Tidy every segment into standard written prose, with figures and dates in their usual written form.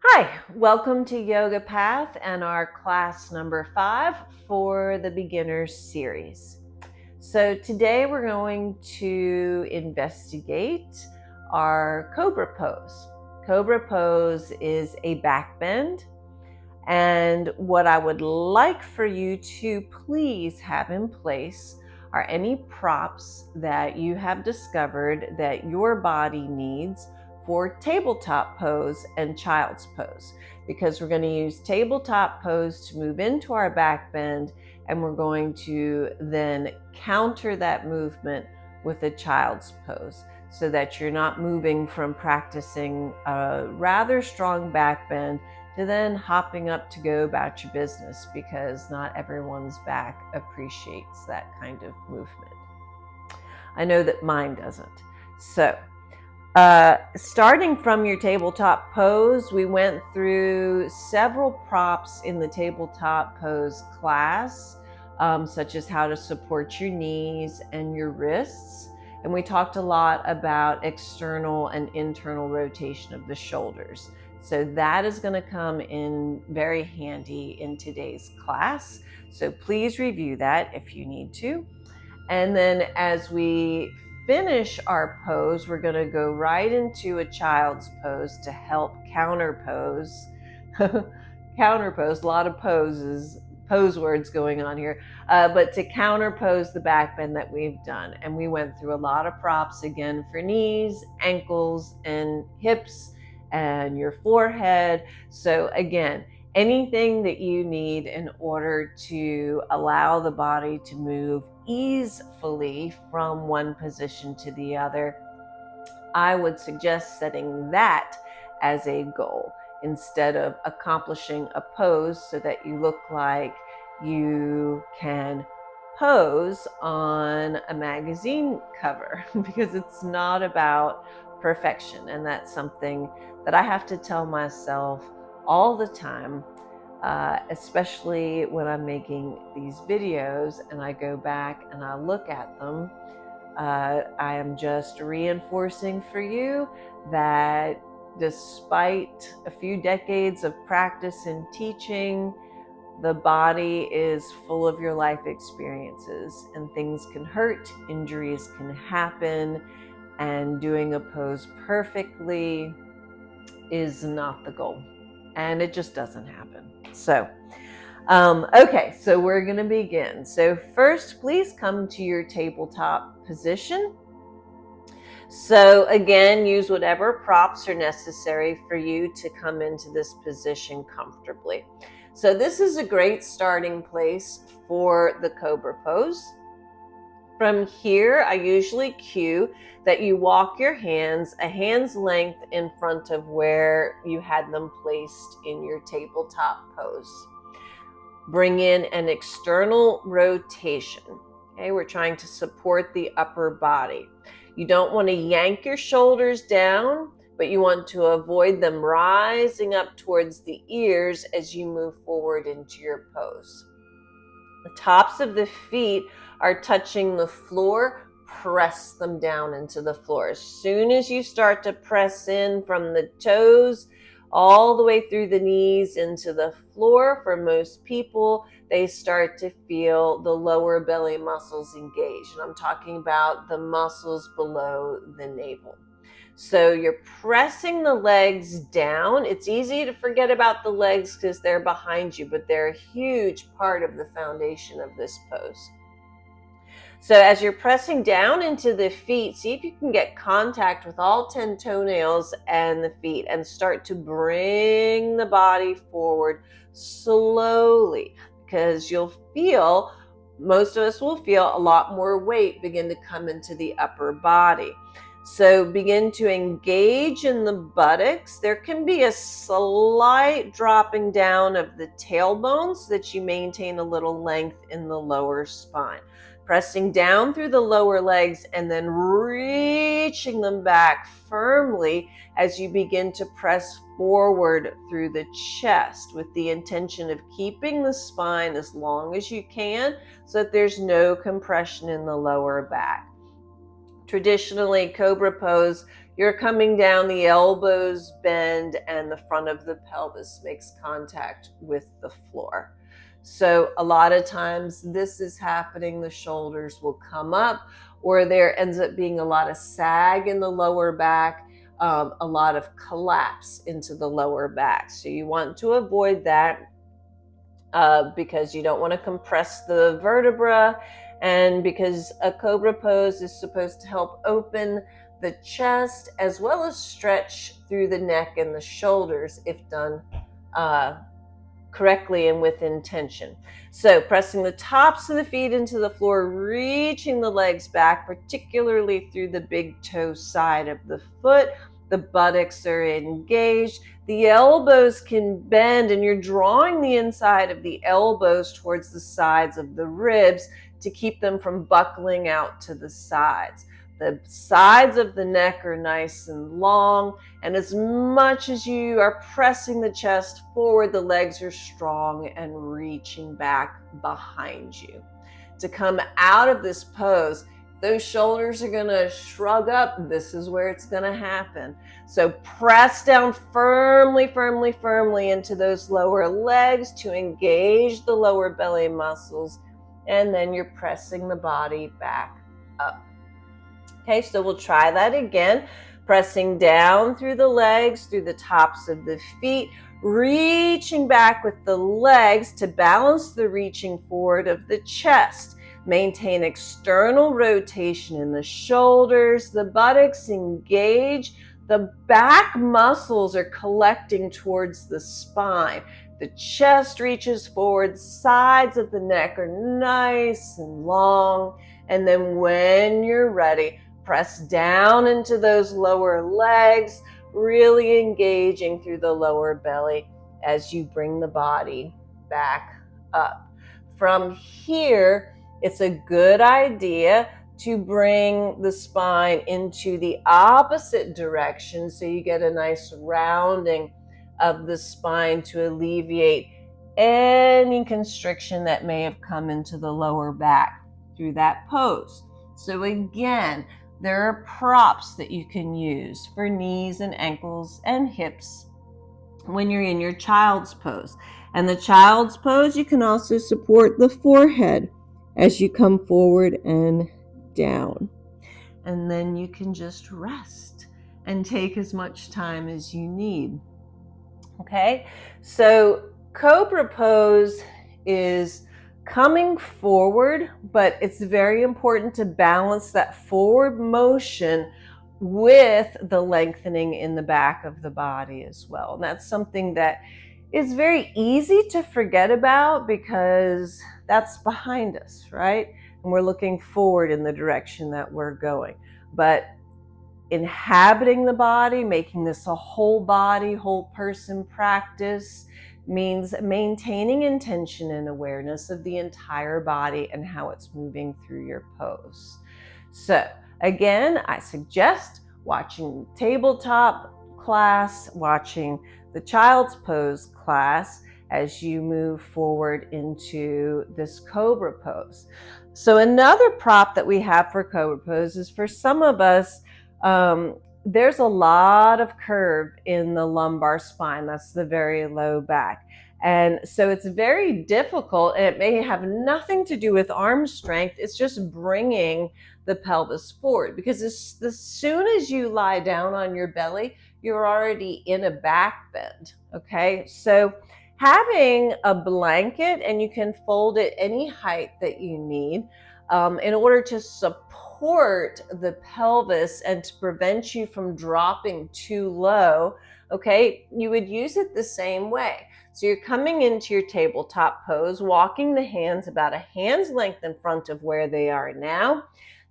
Hi, welcome to Yoga Path and our class number 5 for the beginners series. So today we're going to investigate our Cobra Pose. Cobra Pose is a back bend, and what I would like for you to please have in place are any props that you have discovered that your body needs for tabletop pose and child's pose, because we're going to use tabletop pose to move into our back bend, and we're going to then counter that movement with a child's pose so that you're not moving from practicing a rather strong back bend to then hopping up to go about your business, because not everyone's back appreciates that kind of movement. I know that mine doesn't. So starting from your tabletop pose, we went through several props in the tabletop pose class, such as how to support your knees and your wrists. And we talked a lot about external and internal rotation of the shoulders. So that is going to come in very handy in today's class. So please review that if you need to. And then as we finish our pose, we're going to go right into a child's pose to help counter pose. Counter pose, a lot of pose words going on here, but to counter pose the back bend that we've done. And we went through a lot of props again for knees, ankles, and hips, and your forehead. So again, anything that you need in order to allow the body to move easily from one position to the other, I would suggest setting that as a goal instead of accomplishing a pose so that you look like you can pose on a magazine cover, because it's not about perfection. And that's something that I have to tell myself all the time, especially when I'm making these videos and I go back and I look at them. I am just reinforcing for you that despite a few decades of practice and teaching, the body is full of your life experiences, and things can hurt, injuries can happen, and doing a pose perfectly is not the goal, and it just doesn't happen. So okay, so we're going to begin. So first, please come to your tabletop position. So again, use whatever props are necessary for you to come into this position comfortably. So this is a great starting place for the Cobra Pose. From here, I usually cue that you walk your hands a hand's length in front of where you had them placed in your tabletop pose. Bring in an external rotation. Okay, we're trying to support the upper body. You don't want to yank your shoulders down, but you want to avoid them rising up towards the ears as you move forward into your pose. The tops of the feet are touching the floor. Press them down into the floor. As soon as you start to press in from the toes all the way through the knees into the floor, for most people, they start to feel the lower belly muscles engage. And I'm talking about the muscles below the navel. So you're pressing the legs down. It's easy to forget about the legs because they're behind you, but they're a huge part of the foundation of this pose. So as you're pressing down into the feet, see if you can get contact with all 10 toenails and the feet, and start to bring the body forward slowly, because most of us will feel a lot more weight begin to come into the upper body. So begin to engage in the buttocks. There can be a slight dropping down of the tailbone so that you maintain a little length in the lower spine. Pressing down through the lower legs and then reaching them back firmly as you begin to press forward through the chest, with the intention of keeping the spine as long as you can so that there's no compression in the lower back. Traditionally, Cobra Pose, you're coming down, the elbows bend, and the front of the pelvis makes contact with the floor. So a lot of times this is happening, the shoulders will come up, or there ends up being a lot of sag in the lower back, a lot of collapse into the lower back. So you want to avoid that because you don't want to compress the vertebra, and because a Cobra Pose is supposed to help open the chest as well as stretch through the neck and the shoulders if done correctly and with intention. So pressing the tops of the feet into the floor, reaching the legs back, particularly through the big toe side of the foot. The buttocks are engaged. The elbows can bend, and you're drawing the inside of the elbows towards the sides of the ribs to keep them from buckling out to the sides. The sides of the neck are nice and long, and as much as you are pressing the chest forward, the legs are strong and reaching back behind you. To come out of this pose, those shoulders are going to shrug up. This is where it's going to happen. So press down firmly, firmly, firmly into those lower legs to engage the lower belly muscles, and then you're pressing the body back up. Okay, so we'll try that again. Pressing down through the legs, through the tops of the feet, reaching back with the legs to balance the reaching forward of the chest. Maintain external rotation in the shoulders, the buttocks engage, the back muscles are collecting towards the spine. The chest reaches forward, sides of the neck are nice and long, and then when you're ready, press down into those lower legs, really engaging through the lower belly as you bring the body back up. From here, it's a good idea to bring the spine into the opposite direction so you get a nice rounding of the spine to alleviate any constriction that may have come into the lower back through that pose. So again, there are props that you can use for knees and ankles and hips when you're in your child's pose. And the child's pose, you can also support the forehead as you come forward and down. And then you can just rest and take as much time as you need. Okay, so Cobra Pose is coming forward, but it's very important to balance that forward motion with the lengthening in the back of the body as well. And that's something that is very easy to forget about because that's behind us, right? And we're looking forward in the direction that we're going. But inhabiting the body, making this a whole body, whole person practice means maintaining intention and awareness of the entire body and how it's moving through your pose. So again, I suggest watching tabletop class, watching the child's pose class as you move forward into this Cobra Pose. So another prop that we have for Cobra Pose is for some of us, there's a lot of curve in the lumbar spine. That's the very low back. And so it's very difficult, and it may have nothing to do with arm strength. It's just bringing the pelvis forward, because as soon as you lie down on your belly, you're already in a back bend. Okay, so having a blanket, and you can fold it any height that you need in order to support the pelvis and to prevent you from dropping too low. Okay, you would use it the same way. So you're coming into your tabletop pose, walking the hands about a hand's length in front of where they are now.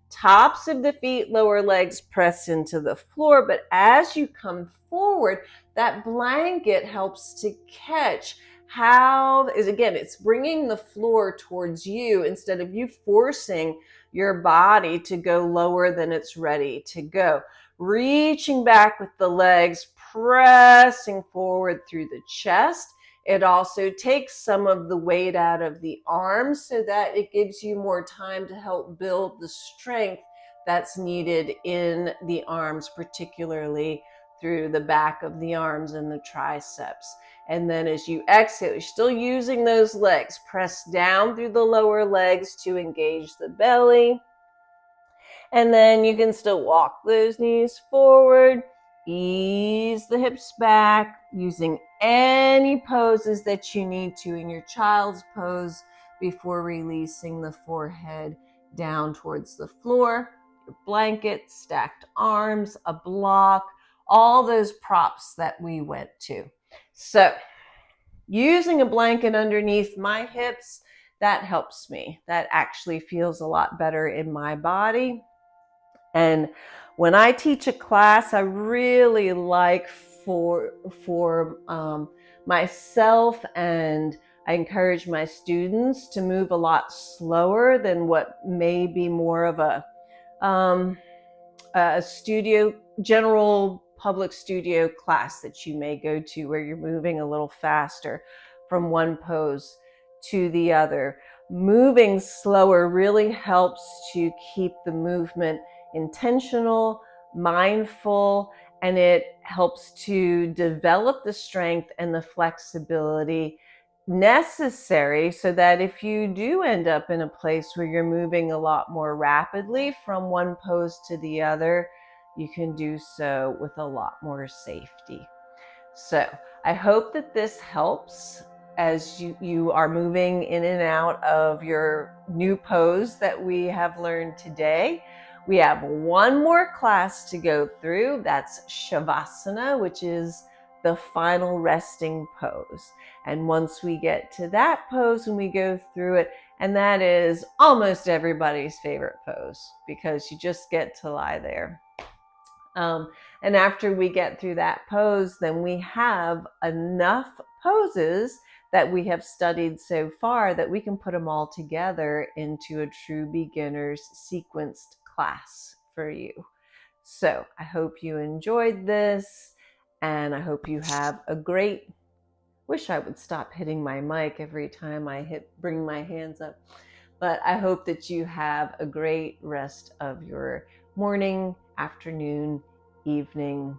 Tops of the feet, lower legs press into the floor, but as you come forward, that blanket helps to catch again, it's bringing the floor towards you instead of you forcing your body to go lower than it's ready to go. Reaching back with the legs, pressing forward through the chest. It also takes some of the weight out of the arms so that it gives you more time to help build the strength that's needed in the arms, particularly through the back of the arms and the triceps. And then as you exhale, you're still using those legs. Press down through the lower legs to engage the belly. And then you can still walk those knees forward, ease the hips back, using any poses that you need to in your child's pose before releasing the forehead down towards the floor. Your blanket, stacked arms, a block, all those props that we went to. So using a blanket underneath my hips, that helps me. That actually feels a lot better in my body. And when I teach a class, I really like for myself, and I encourage my students to move a lot slower than what may be more of a studio, general public studio class that you may go to, where you're moving a little faster from one pose to the other. Moving slower really helps to keep the movement intentional, mindful, and it helps to develop the strength and the flexibility necessary so that if you do end up in a place where you're moving a lot more rapidly from one pose to the other, you can do so with a lot more safety. So I hope that this helps as you are moving in and out of your new pose that we have learned today. We have one more class to go through. That's Shavasana, which is the final resting pose. And once we get to that pose and we go through it, and that is almost everybody's favorite pose because you just get to lie there. And after we get through that pose, then we have enough poses that we have studied so far that we can put them all together into a true beginner's sequenced class for you. So I hope you enjoyed this, and I hope you have a great, wish I would stop hitting my mic every time I bring my hands up, but I hope that you have a great rest of your morning, afternoon, evening,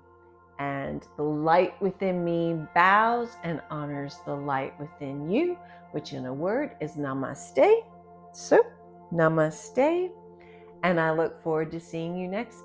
and the light within me bows and honors the light within you, which in a word is namaste. So namaste, and I look forward to seeing you next